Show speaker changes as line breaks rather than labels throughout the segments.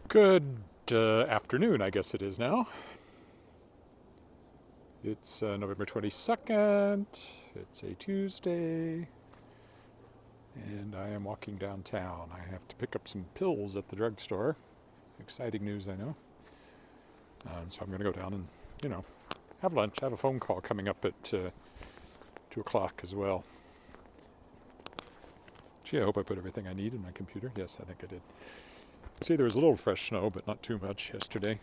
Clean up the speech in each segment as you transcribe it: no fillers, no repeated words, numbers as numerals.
Good afternoon, I guess it is now. It's November 22nd. It's a Tuesday. And I am walking downtown. I have to pick up some pills at the drugstore. Exciting news, I know. So I'm going to go down and, have lunch. I have a phone call coming up at 2 o'clock as well. Gee, I hope I put everything I need in my computer. Yes, I think I did. See, there was a little fresh snow, but not too much yesterday.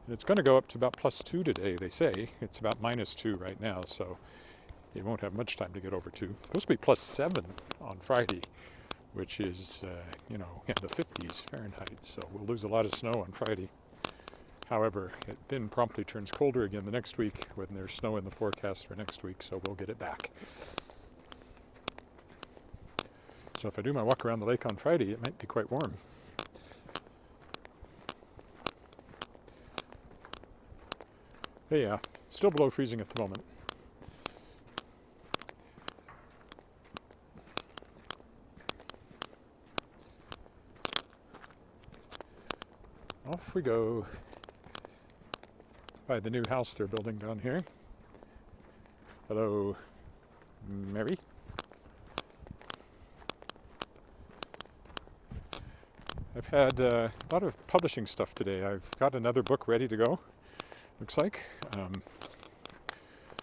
And it's going to go up to about +2 today, they say. It's about -2 right now, so you won't have much time to get over to. It's supposed to be +7 on Friday, which is, in the 50s Fahrenheit, so we'll lose a lot of snow on Friday. However, it then promptly turns colder again the next week when there's snow in the forecast for next week, so we'll get it back. So if I do my walk around the lake on Friday, it might be quite warm. Hey, yeah, still below freezing at the moment. Off we go by the new house they're building down here. Hello, Mary. I've had a lot of publishing stuff today. I've got another book ready to go, looks like.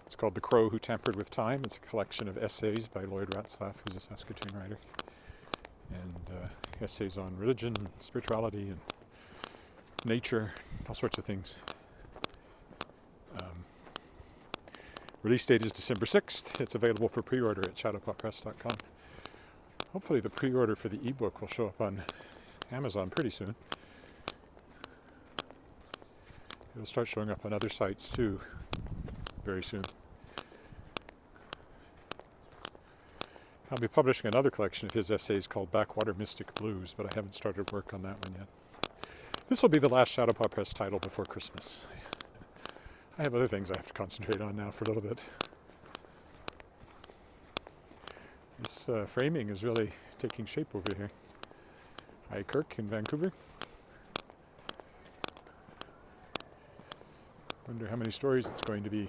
It's called The Crow Who Tampered with Time. It's a collection of essays by Lloyd Ratzlaff, who's a Saskatchewan writer, and essays on religion, spirituality, and nature, all sorts of things. Release date is December 6th. It's available for pre-order at shadowpawpress.com. Hopefully the pre-order for the ebook will show up on Amazon pretty soon. It'll start showing up on other sites too very soon. I'll be publishing another collection of his essays called Backwater Mystic Blues, but I haven't started work on that one yet. This will be the last Shadowpaw Press title before Christmas. I have other things I have to concentrate on now for a little bit. This framing is really taking shape over here. Hi, Kirk in Vancouver. Wonder how many stories it's going to be.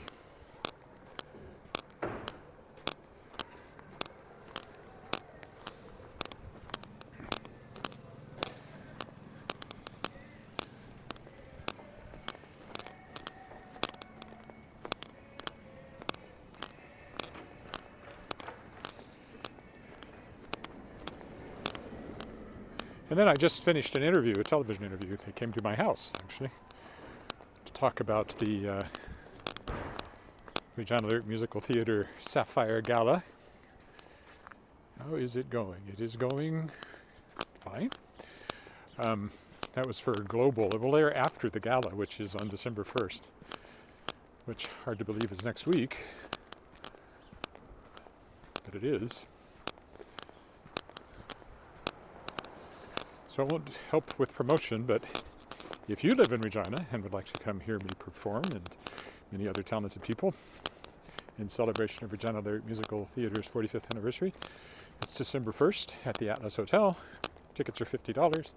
And then I just finished an interview, a television interview. They came to my house, actually, to talk about the Regina Lyric Musical Theatre Sapphire Gala. How is it going? It is going fine. That was for Global. It will air after the gala, which is on December 1st, which, hard to believe, is next week. But it is. So it won't help with promotion, but if you live in Regina and would like to come hear me perform, and many other talented people, in celebration of Regina Lyric Musical Theatre's 45th anniversary, it's December 1st at the Atlas Hotel. Tickets are $50.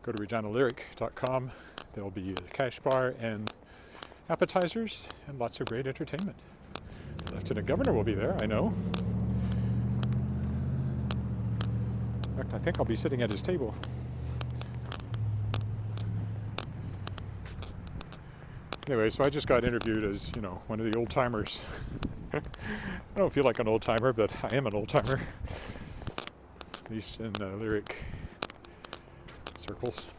Go to reginalyric.com. There will be a cash bar and appetizers and lots of great entertainment. The Lieutenant Governor will be there, I know. In fact, I think I'll be sitting at his table. Anyway, so I just got interviewed as, one of the old timers. I don't feel like an old timer, but I am an old timer. At least in lyric circles.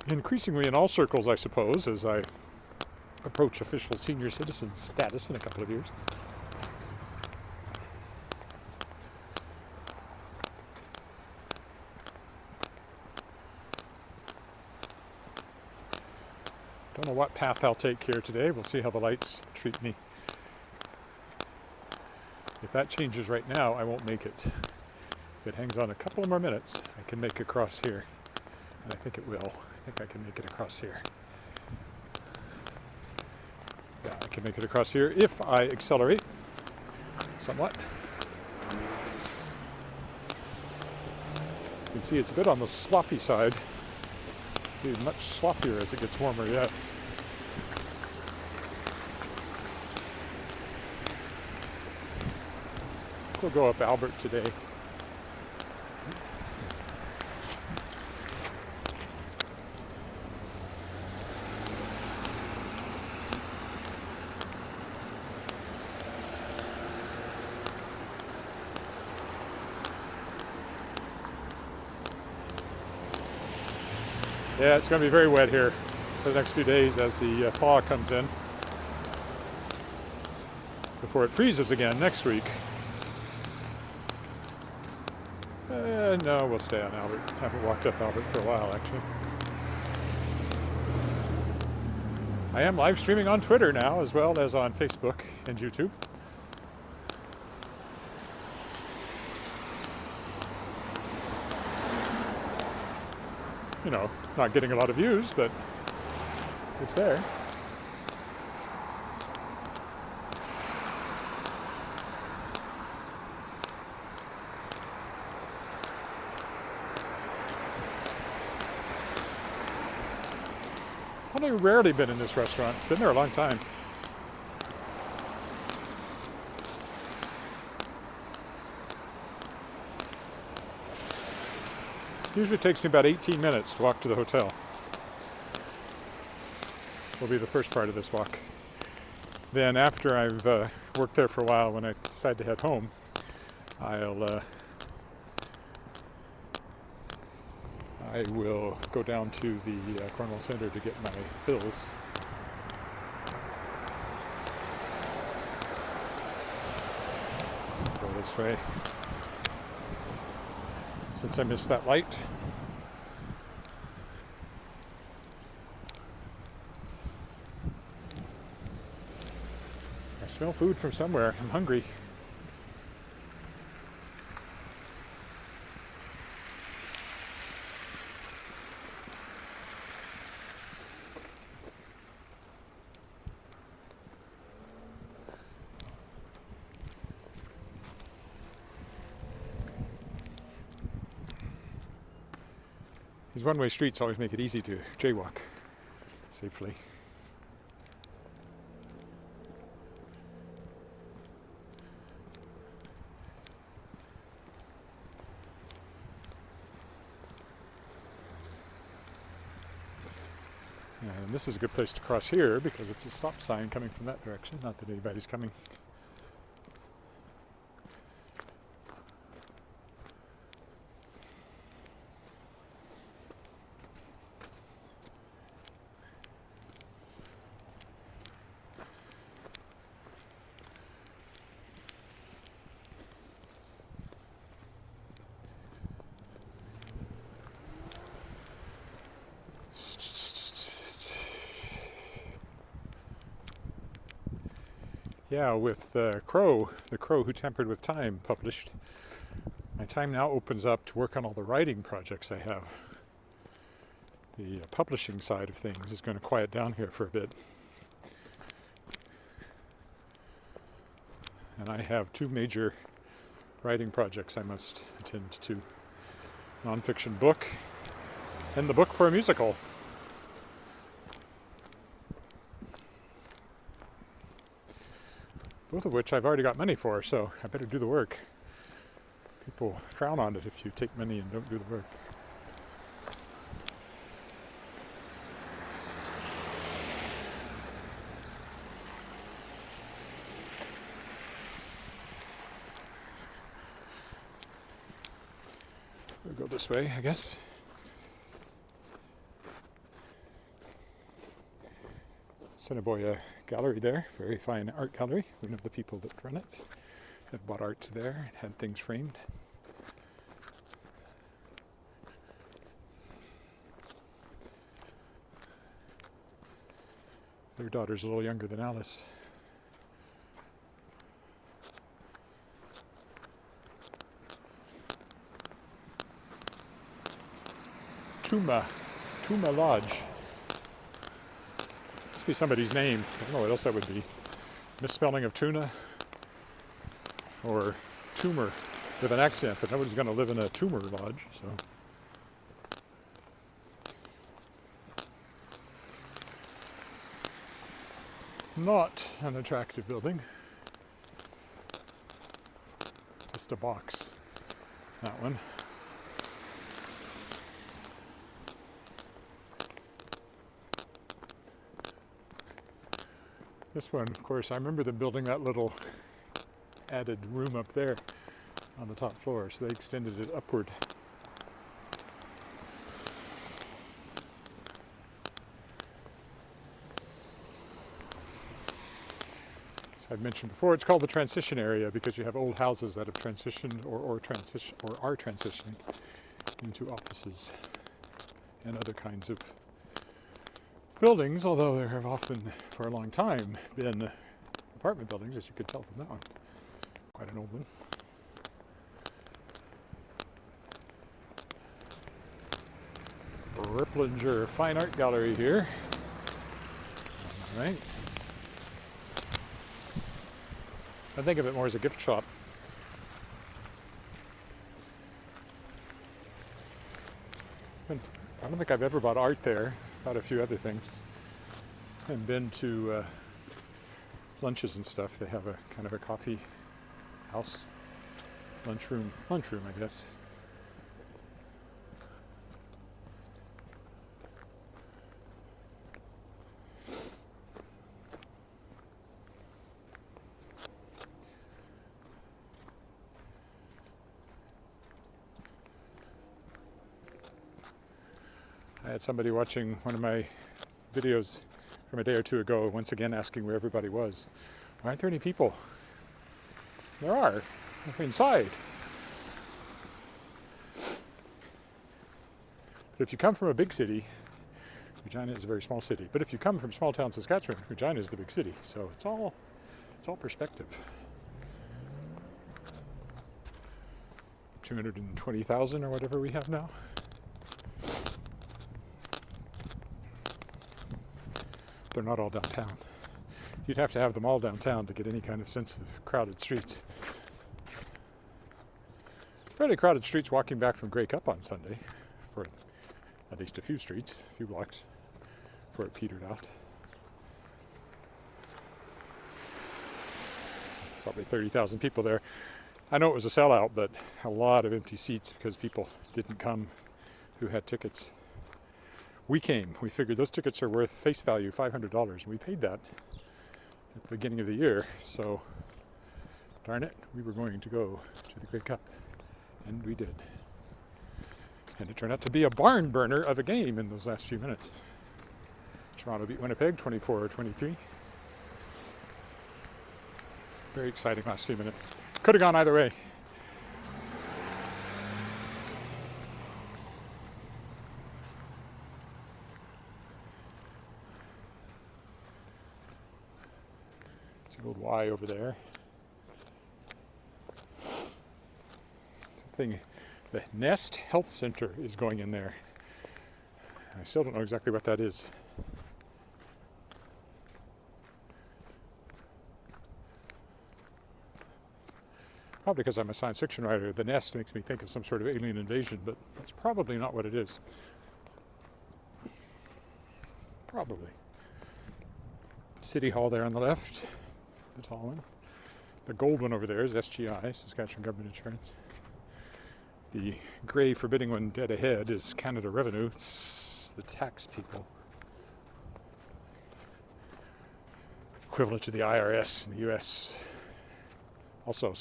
Increasingly in all circles, I suppose, as I approach official senior citizen status in a couple of years. Don't know what path I'll take here today. We'll see how the lights treat me. If that changes right now, I won't make it. If it hangs on a couple more minutes, I can make it across here. And I think it will. I think I can make it across here. Yeah, I can make it across here if I accelerate somewhat. You can see it's a bit on the sloppy side Be much sloppier as it gets warmer yet. We'll go up Albert today. Yeah, it's going to be very wet here for the next few days as the thaw comes in before it freezes again next week. No, we'll stay on Albert. I haven't walked up Albert for a while, actually. I am live streaming on Twitter now, as well as on Facebook and YouTube. You know, not getting a lot of views, but it's there. I've only rarely been in this restaurant. It's been there a long time. Usually takes me about 18 minutes to walk to the hotel. Will be the first part of this walk. Then after I've worked there for a while, when I decide to head home, I will go down to the Cornwall Center to get my pills. Go this way. Since I missed that light. I smell food from somewhere. I'm hungry. These one-way streets always make it easy to jaywalk safely. And this is a good place to cross here because it's a stop sign coming from that direction. Not that anybody's coming. Yeah, with the Crow Who Tampered with Time published, my time now opens up to work on all the writing projects I have. The publishing side of things is going to quiet down here for a bit. And I have two major writing projects I must attend to. Nonfiction book and the book for a musical. Both of which I've already got money for, so I better do the work. People frown on it if you take money and don't do the work. We'll go this way, I guess. Cineboya gallery there, very fine art gallery. One of the people that run it have bought art there and had things framed. Their daughter's a little younger than Alice. Tuma Lodge. Be somebody's name. I don't know what else that would be. Misspelling of tuna or tumor with an accent, but nobody's going to live in a tumor lodge. So Not an attractive building. Just a box. That one. This one, of course, I remember them building that little added room up there on the top floor, so they extended it upward. As I've mentioned before, it's called the transition area because you have old houses that have transitioned or are transitioning into offices and other kinds of buildings, although there have often, for a long time, been apartment buildings, as you could tell from that one. Quite an old one. Ripplinger Fine Art Gallery here. All right. I think of it more as a gift shop. I don't think I've ever bought art there. Bought a few other things. And been to lunches and stuff. They have a kind of a coffee house, lunchroom, I guess. I had somebody watching one of my videos from a day or two ago, once again asking where everybody was. Aren't there any people? There are. They're inside. But if you come from a big city, Regina is a very small city. But if you come from small town Saskatchewan, Regina is the big city. So it's all perspective. 220,000 or whatever we have now. They're not all downtown. You'd have to have them all downtown to get any kind of sense of crowded streets. Fairly crowded streets walking back from Grey Cup on Sunday, for at least a few streets, a few blocks, before it petered out. Probably 30,000 people there. I know it was a sellout, but a lot of empty seats because people didn't come who had tickets. We came. We figured those tickets are worth face value $500. We paid that at the beginning of the year. So, darn it, we were going to go to the Grey Cup. And we did. And it turned out to be a barn burner of a game in those last few minutes. Toronto beat Winnipeg 24-23. Very exciting last few minutes. Could have gone either way. Old Y over there. Something, the Nest Health Center is going in there. I still don't know exactly what that is. Probably because I'm a science fiction writer, the nest makes me think of some sort of alien invasion, but that's probably not what it is. Probably. City Hall there on the left. The tall one. The gold one over there is SGI, Saskatchewan Government Insurance. The grey forbidding one dead ahead is Canada Revenue. It's the tax people. Equivalent to the IRS in the US. Also,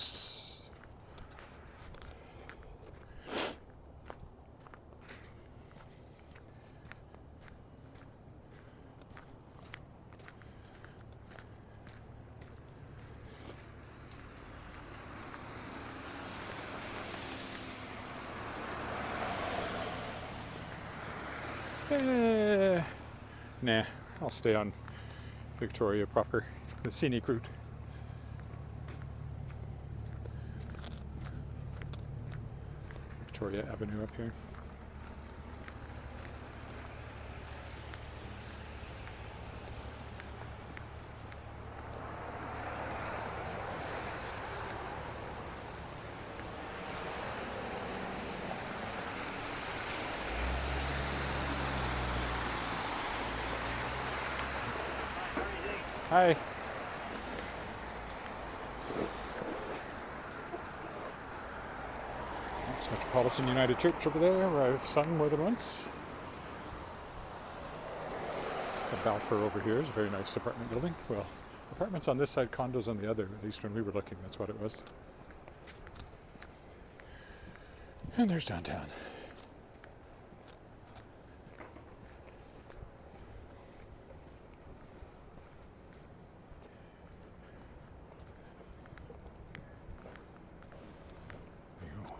nah, I'll stay on Victoria proper, the scenic route. Victoria Avenue up here. Hi. That's Metropolitan United Church over there, where I've sung more than once. The Balfour over here is a very nice apartment building. Well, apartments on this side, condos on the other. At least when we were looking, that's what it was. And there's downtown. There you go.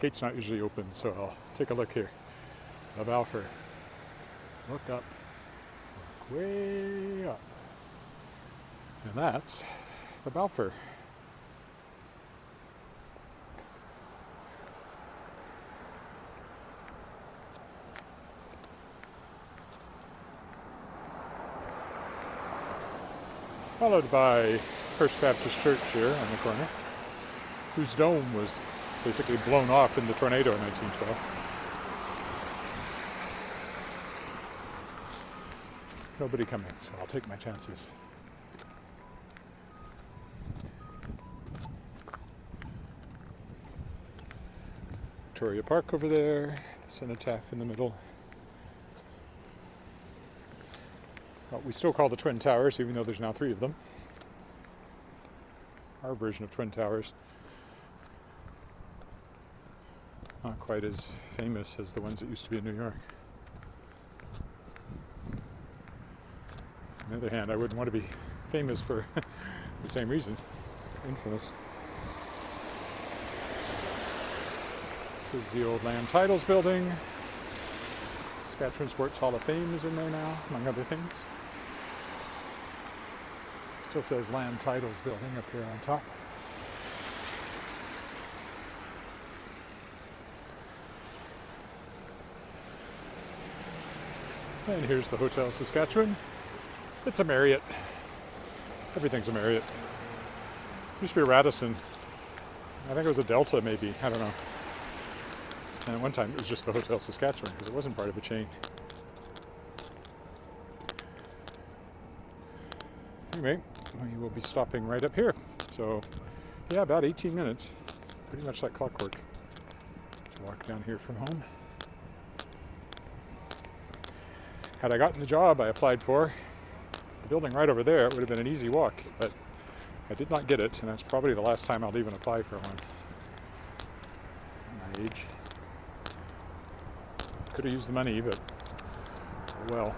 Gate's not usually open, so I'll take a look here. The Balfour. Look up. Look way up. And that's the Balfour. Followed by First Baptist Church here on the corner, whose dome was basically blown off in the tornado in 1912. Nobody coming, so I'll take my chances. Victoria Park over there, the cenotaph in the middle. What we still call the Twin Towers, even though there's now 3 of them. Our version of Twin Towers. Not quite as famous as the ones that used to be in New York. On the other hand, I wouldn't want to be famous for the same reason. Infamous. This is the old Land Titles building. Saskatchewan Sports Hall of Fame is in there now, among other things. Still says Land Titles building up there on top. And here's the Hotel Saskatchewan. It's a Marriott. Everything's a Marriott. Used to be a Radisson. I think it was a Delta maybe, I don't know. And at one time it was just the Hotel Saskatchewan because it wasn't part of a chain. Anyway, we will be stopping right up here. So, yeah, about 18 minutes. Pretty much like clockwork to walk down here from home. Had I gotten the job I applied for, the building right over there, it would have been an easy walk, but I did not get it, and that's probably the last time I'll even apply for one. At my age. Could have used the money, but oh well.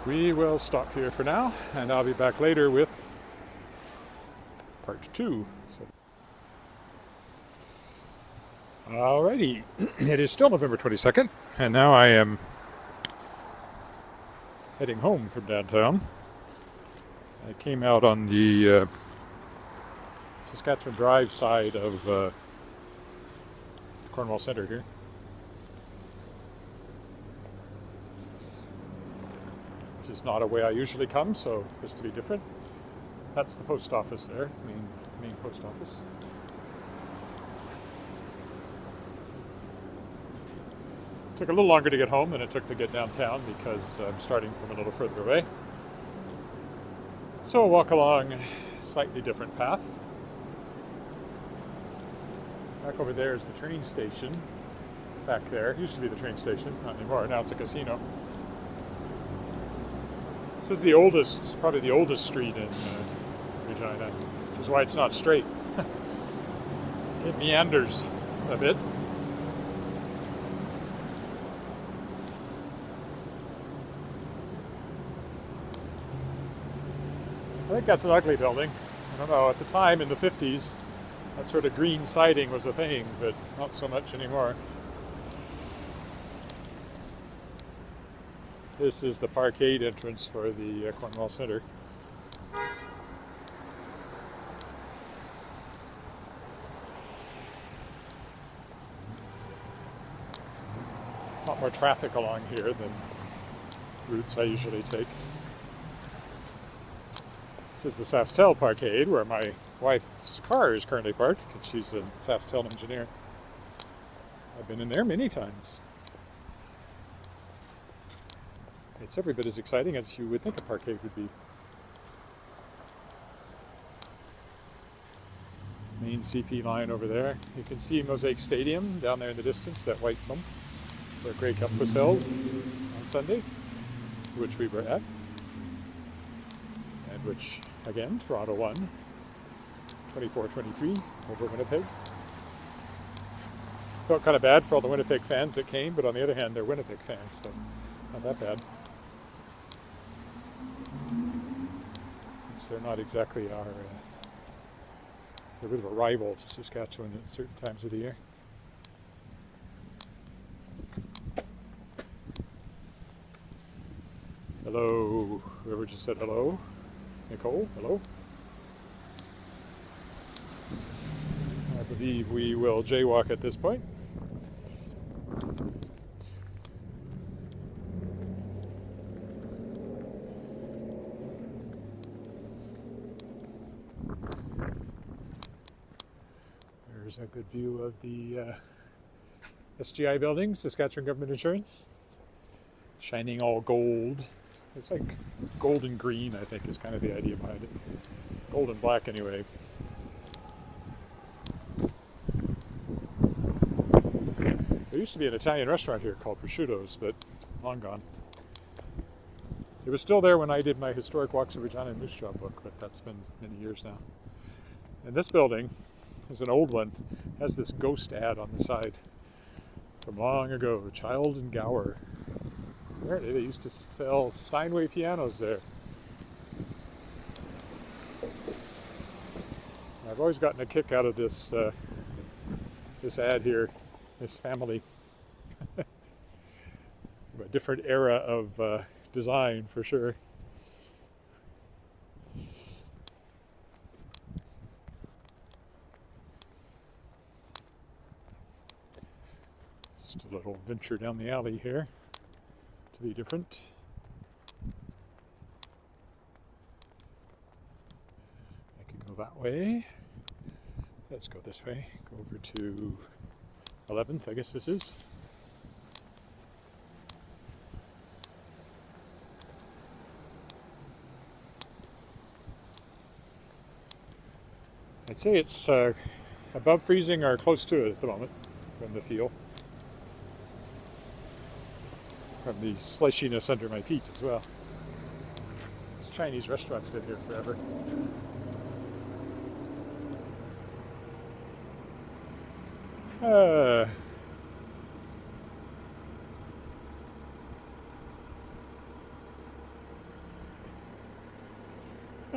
We will stop here for now, and I'll be back later with part 2. Alrighty, it is still November 22nd, and now I am heading home from downtown. I came out on the Saskatchewan Drive side of Cornwall Centre here. Which is not a way I usually come, so this to be different. That's the post office there, main post office. Took a little longer to get home than it took to get downtown because I'm starting from a little further away. So I'll walk along a slightly different path. Back over there is the train station. Back there, it used to be the train station, not anymore, now it's a casino. This is the oldest, probably the oldest street in Regina, which is why it's not straight. It meanders a bit. I think that's an ugly building. I don't know, at the time in the 50s, that sort of green siding was a thing, but not so much anymore. This is the parkade entrance for the Cornwall Centre. A lot more traffic along here than routes I usually take. This is the Saskatchewan Parkade, where my wife's car is currently parked, because she's a Saskatchewan engineer. I've been in there many times. It's every bit as exciting as you would think a parkade would be. Main CP line over there. You can see Mosaic Stadium down there in the distance, that white bump where Grey Cup was held on Sunday, which we were at, and which, again, Toronto won 24-23 over Winnipeg. Felt kind of bad for all the Winnipeg fans that came, but on the other hand, they're Winnipeg fans, so not that bad. They're not exactly our... they're a bit of a rival to Saskatchewan at certain times of the year. Hello, whoever just said hello. Nicole, hello. I believe we will jaywalk at this point. There's a good view of the SGI building, Saskatchewan Government Insurance. Shining all gold. It's like gold and green, I think, is kind of the idea behind it. Gold and black, anyway. There used to be an Italian restaurant here called Prosciutto's, but long gone. It was still there when I did my Historic Walks of Regina and Moose Jaw book, but that's been many years now. And this building is an old one. It has this ghost ad on the side from long ago, Child and Gower. Apparently they used to sell Steinway pianos there. I've always gotten a kick out of this this ad here, this family. A different era of design for sure. Just a little venture down the alley here to be different. I could go that way. Let's go this way. Go over to 11th, I guess this is. I'd say it's above freezing or close to it at the moment from the feel. From the slushiness under my feet as well. This Chinese restaurant's been here forever.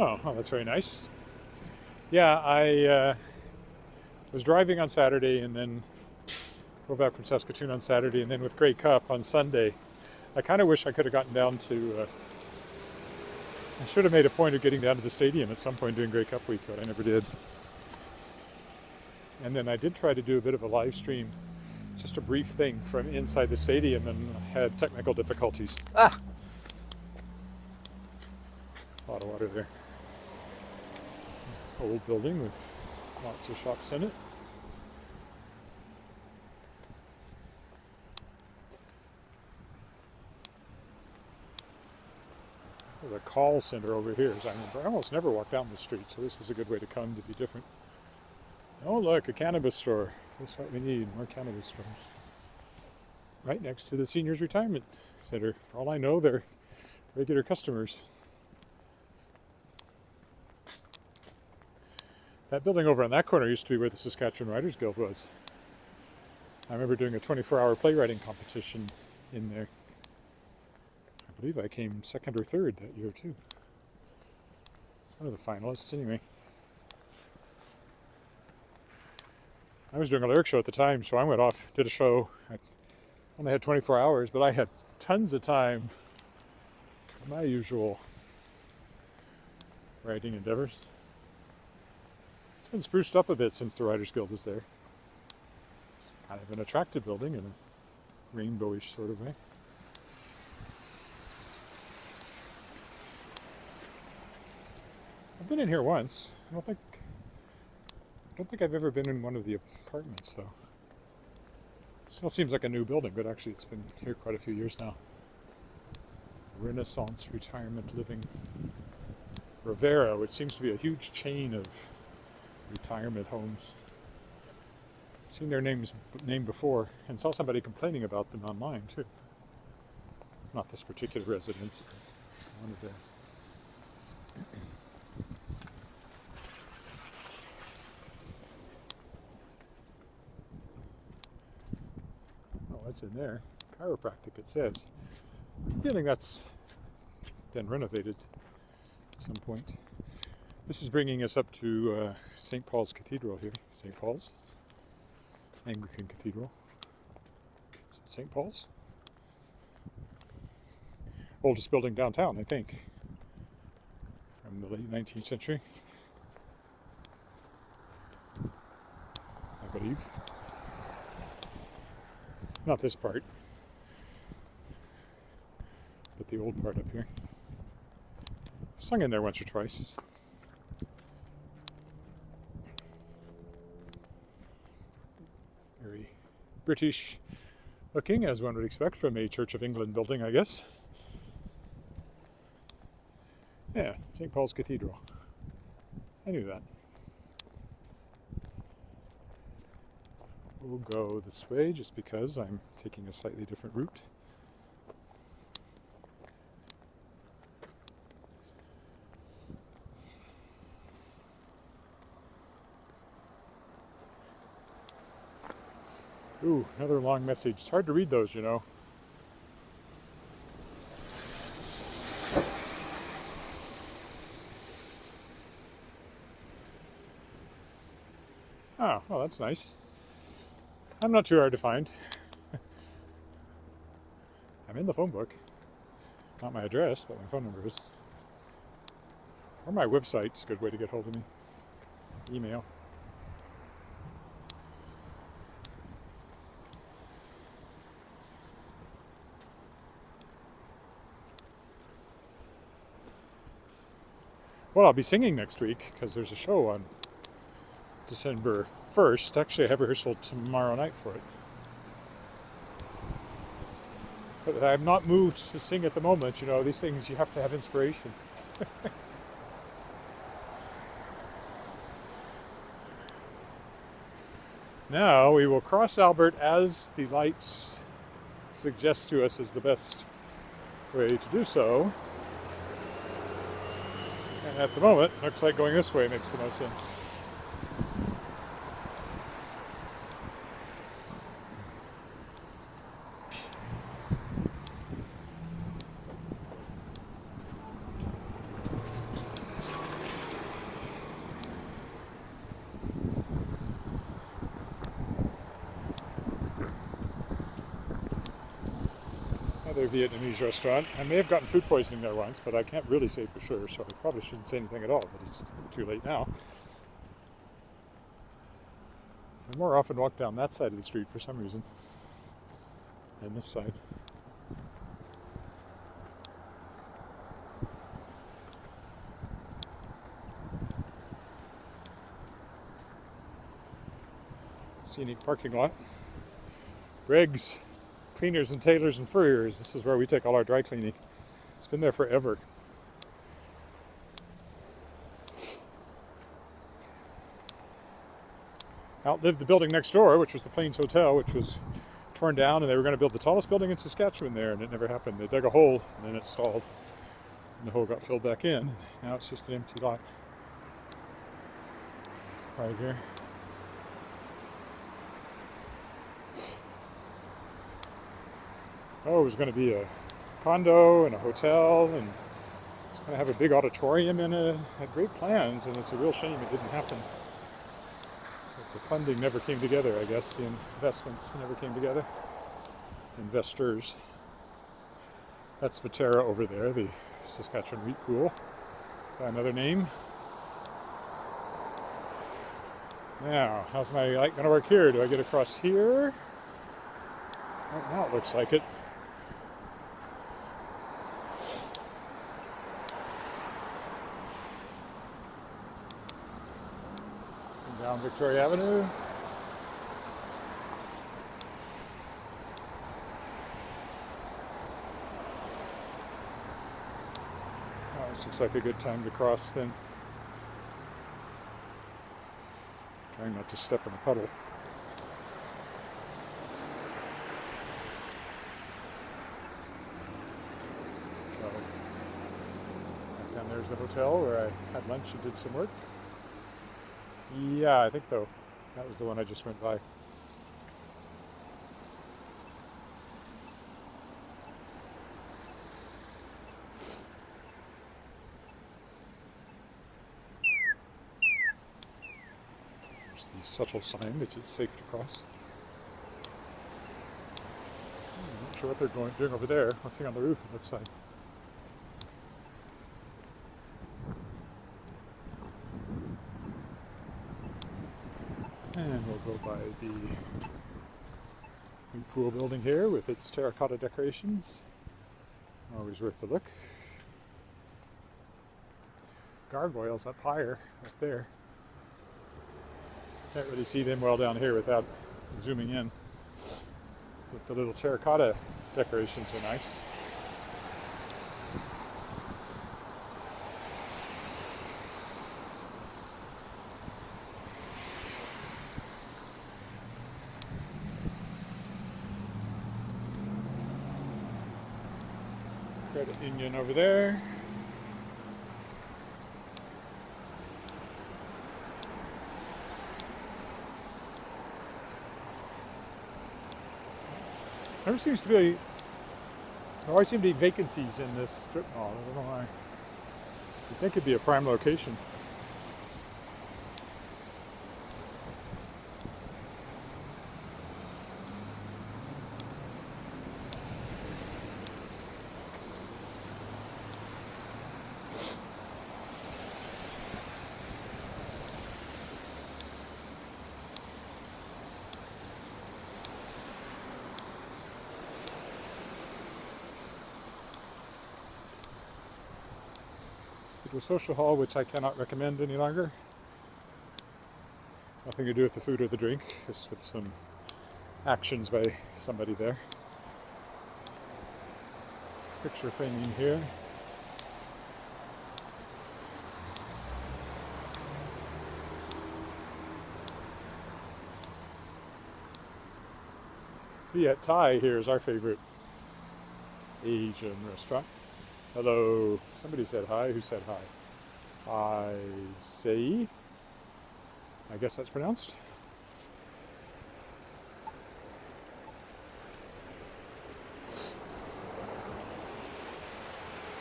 Oh, that's very nice. Yeah, I was driving on Saturday and then drove back from Saskatchewan on Saturday, and then with Grey Cup on Sunday. I kind of wish I could have gotten down to... I should have made a point of getting down to the stadium at some point during Grey Cup week, but I never did. And then I did try to do a bit of a live stream, just a brief thing from inside the stadium, and had technical difficulties. A lot of water there. Old building with lots of shops in it. There's a call center over here, as I remember. I almost never walk down the street, so this was a good way to come to be different. Oh, look, a cannabis store. That's what we need, more cannabis stores. Right next to the Seniors Retirement Center. For all I know, they're regular customers. That building over on that corner used to be where the Saskatchewan Writers Guild was. I remember doing a 24-hour playwriting competition in there. I believe I came second or third that year too. One of the finalists anyway. I was doing a lyric show at the time, so I went off, did a show. I only had 24 hours, but I had tons of time for my usual writing endeavors. It's been spruced up a bit since the Writers Guild was there. It's kind of an attractive building in a rainbowish sort of way. I've been in here once. I don't think don't think I've ever been in one of the apartments, though. It still seems like a new building, but actually it's been here quite a few years now. Renaissance Retirement Living. Rivera, which seems to be a huge chain of retirement homes. I've seen their name before and saw somebody complaining about them online, too. Not this particular residence, but one of them. Oh, what's in there? Chiropractic, it says. I'm feeling that's been renovated at some point. This is bringing us up to St. Paul's Cathedral here. St. Paul's Anglican Cathedral. Is it St. Paul's? Oldest building downtown, I think, from the late 19th century, I believe. Not this part, but the old part up here. I've sung in there once or twice. Very British looking, as one would expect from a Church of England building, I guess. Yeah, St. Paul's Cathedral. I knew that. We'll go this way just because I'm taking a slightly different route. Ooh, another long message. It's hard to read those, you know. Oh, well, that's nice. I'm not too hard to find. I'm in the phone book. Not my address, but my phone number is. Or my website is a good way to get hold of me. Email. Well, I'll be singing next week because there's a show on December 1st. Actually, I have rehearsal tomorrow night for it. But I'm not moved to sing at the moment. You know, these things, you have to have inspiration. Now we will cross Albert as the lights suggest to us is the best way to do so. And at the moment, looks like going this way makes the most sense. Another Vietnamese restaurant. I may have gotten food poisoning there once, but I can't really say for sure, so I probably shouldn't say anything at all, but it's too late now. I more often walk down that side of the street for some reason than this side. Scenic parking lot. Greg's Cleaners and Tailors and Furriers. This is where we take all our dry cleaning. It's been there forever. Outlived the building next door, which was the Plains Hotel, which was torn down, and they were going to build the tallest building in Saskatchewan there, and it never happened. They dug a hole, and then it stalled, and the hole got filled back in. Now it's just an empty lot right here. Oh, it was going to be a condo and a hotel, and it's going to have a big auditorium in it. It had great plans, and it's a real shame it didn't happen. But the funding never came together, I guess. The investments never came together. Investors. That's Viterra over there, the Saskatchewan wheat pool. By another name. Now, how's my light going to work here? Do I get across here? Right now it looks like it. Down Victoria Avenue. Oh, this looks like a good time to cross then. Trying not to step in a puddle. Down there's the hotel where I had lunch and did some work. Yeah, I think though. That was the one I just went by. There's the subtle sign that it's safe to cross. I'm not sure what they're doing over there, working on the roof, it looks like. And we'll go by the new pool building here with its terracotta decorations. Always worth a look. Gargoyles up higher, up there. Can't really see them well down here without zooming in. But the little terracotta decorations are nice. Credit Union over there. There always seem to be vacancies in this strip mall. I don't know why. You'd think it'd be a prime location. It was social hall, which I cannot recommend any longer. Nothing to do with the food or the drink, just with some actions by somebody there. Picture framing here. Fiat Thai here is our favorite Asian restaurant. Hello. Somebody said hi. Who said hi? I say. I guess that's pronounced.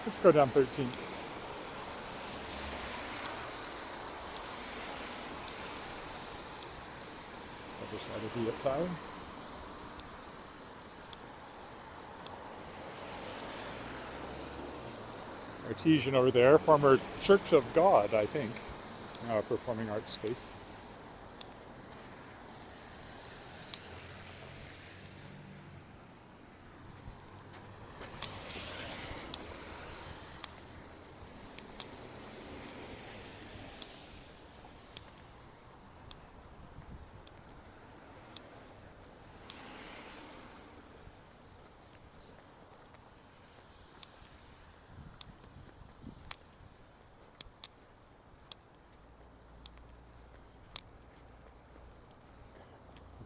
Let's go down 13th. Other side of the Thai. Artesian over there, former Church of God, I think. Now a performing arts space.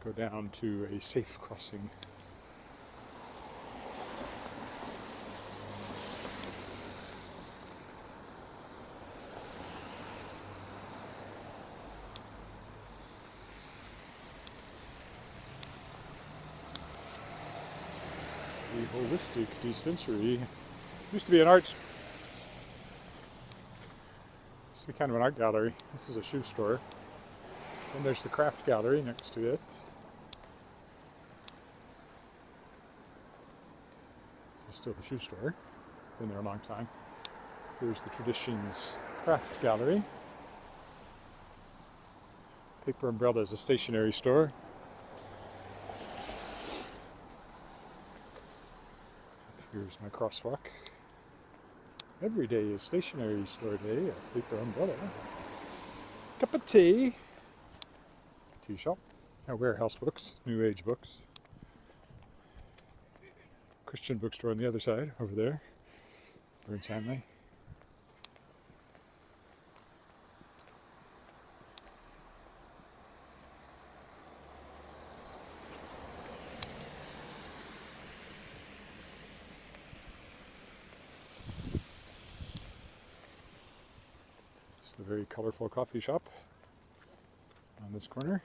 Go down to a safe crossing. The holistic dispensary used to be an arts. Used to be kind of an art gallery. This is a shoe store. Then there's the craft gallery next to it. This is still the shoe store. Been there a long time. Here's the Traditions Craft Gallery. Paper Umbrella is a stationery store. Here's my crosswalk. Every day is stationery store day at Paper Umbrella. Cup of tea. tea shop. Warehouse books, New Age books. Christian bookstore on the other side, over there. Burns Hanley. It's the very colorful coffee shop on this corner.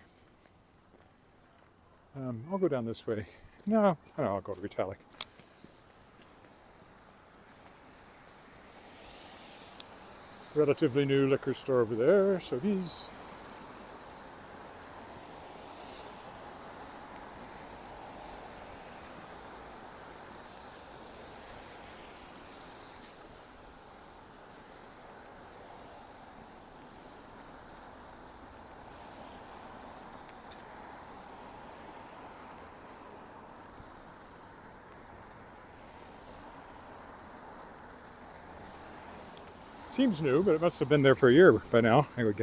I'll go down this way. No, I'll go to Retallick. Relatively new liquor store over there, Sobeys. Seems new, but it must have been there for a year by now, I would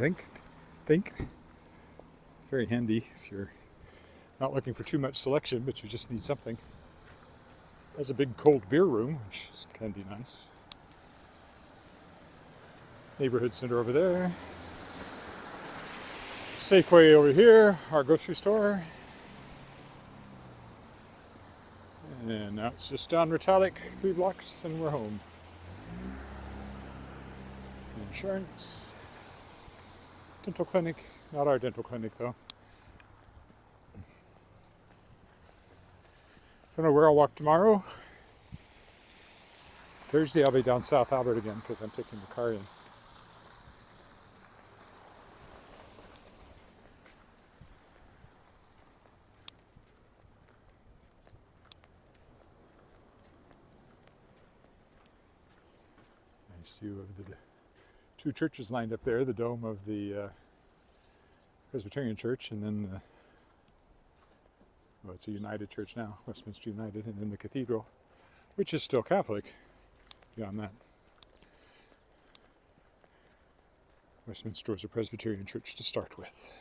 think. Very handy if you're not looking for too much selection, but you just need something. Has a big cold beer room, which can be nice. Neighborhood center over there. Safeway over here, our grocery store. And now it's just down Retallick, 3 blocks, and we're home. Insurance. Dental clinic. Not our dental clinic, though. Don't know where I'll walk tomorrow. Thursday I'll be down South Albert again because I'm taking the car in. Nice view of the 2 churches lined up there, the dome of the Presbyterian Church, and then it's a United Church now, Westminster United, and then the cathedral, which is still Catholic beyond that. Westminster was a Presbyterian church to start with.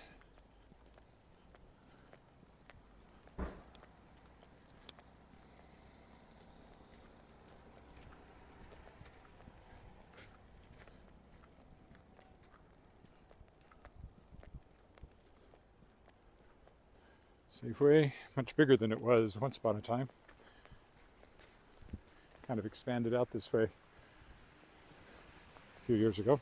Safeway, much bigger than it was once upon a time. Kind of expanded out this way a few years ago.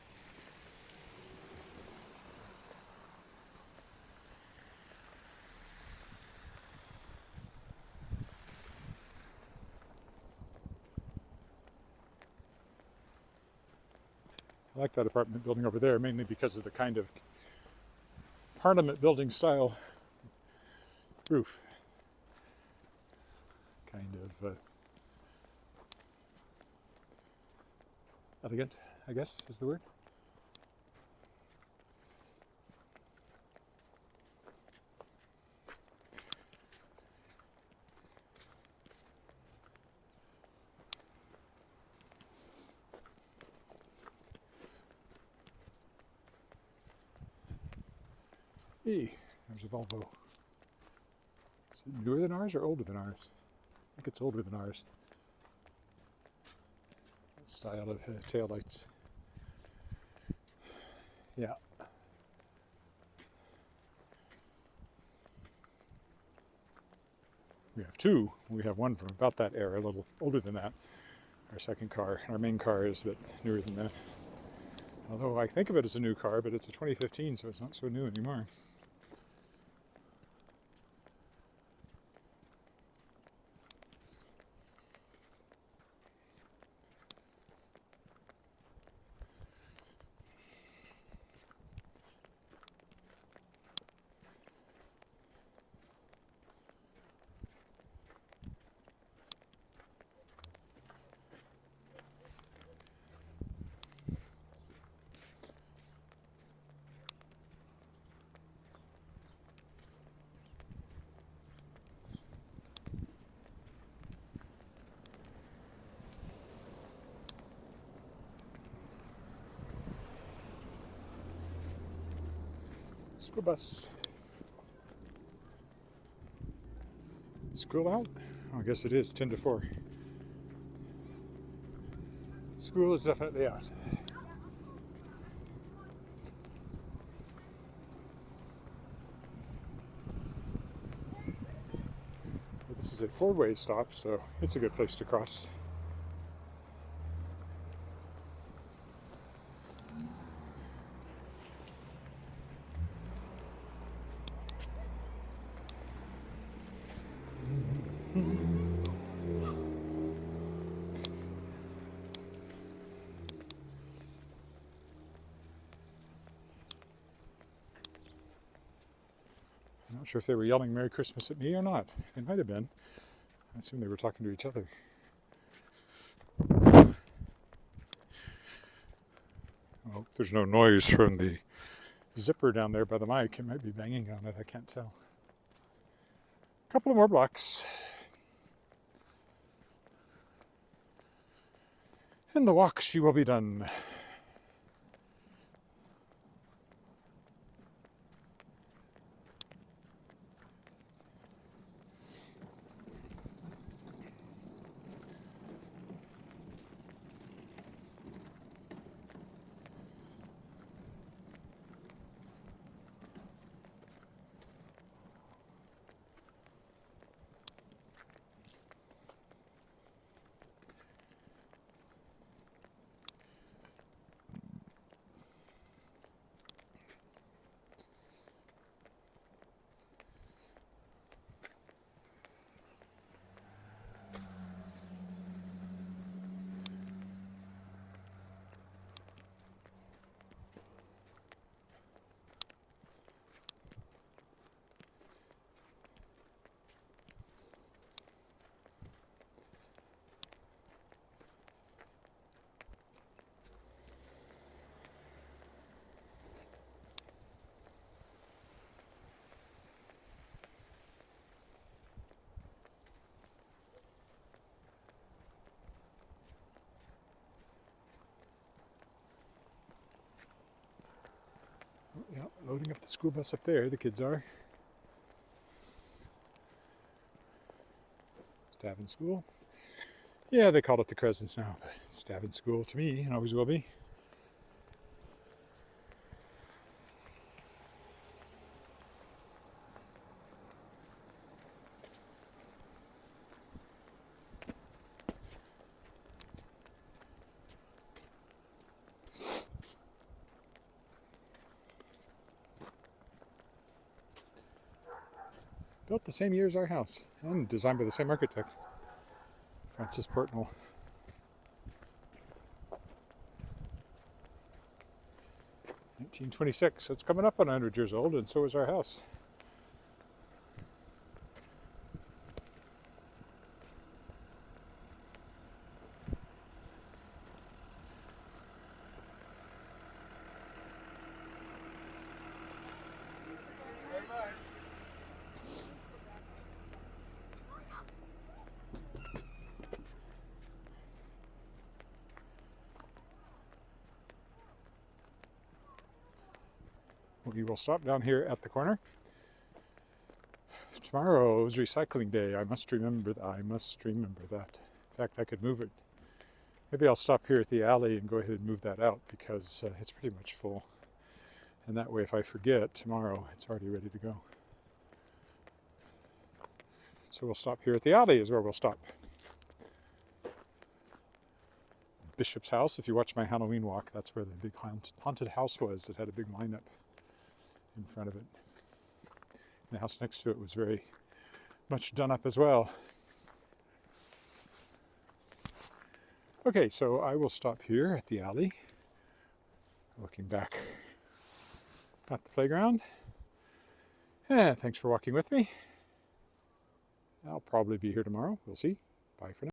I like that apartment building over there, mainly because of the kind of Parliament building style roof. Kind of elegant, I guess is the word. Hey, there's a Volvo. Is it newer than ours or older than ours? I think it's older than ours. That style of taillights. Yeah. We have 2. We have one from about that era, a little older than that. Our second car. Our main car is a bit newer than that. Although I think of it as a new car, but it's a 2015, so it's not so new anymore. School bus. School out? Oh, I guess it is 10 to 4. School is definitely out. This is a four-way stop, so it's a good place to cross. I'm not sure if they were yelling Merry Christmas at me or not. They might have been. I assume they were talking to each other. Oh, there's no noise from the zipper down there by the mic. It might be banging on it. I can't tell. A couple of more blocks. And the walk, she will be done. Yeah, loading up the school bus up there, the kids are. Staff school. Yeah, they call it the Crescents now, but it's staff school to me and always will be. Built the same year as our house and designed by the same architect, Francis Portnell. (1926). So it's coming up on 100 years old, and so is our house. We will stop down here at the corner. Tomorrow's recycling day. I must remember that. In fact, I could move it. Maybe I'll stop here at the alley and go ahead and move that out because it's pretty much full. And that way, if I forget tomorrow, it's already ready to go. So we'll stop here at the alley is where we'll stop. Bishop's house. If you watch my Halloween walk, that's where the big haunted house was that had a big lineup in front of it. And the house next to it was very much done up as well. Okay, so I will stop here at the alley, looking back at the playground. And thanks for walking with me. I'll probably be here tomorrow. We'll see. Bye for now.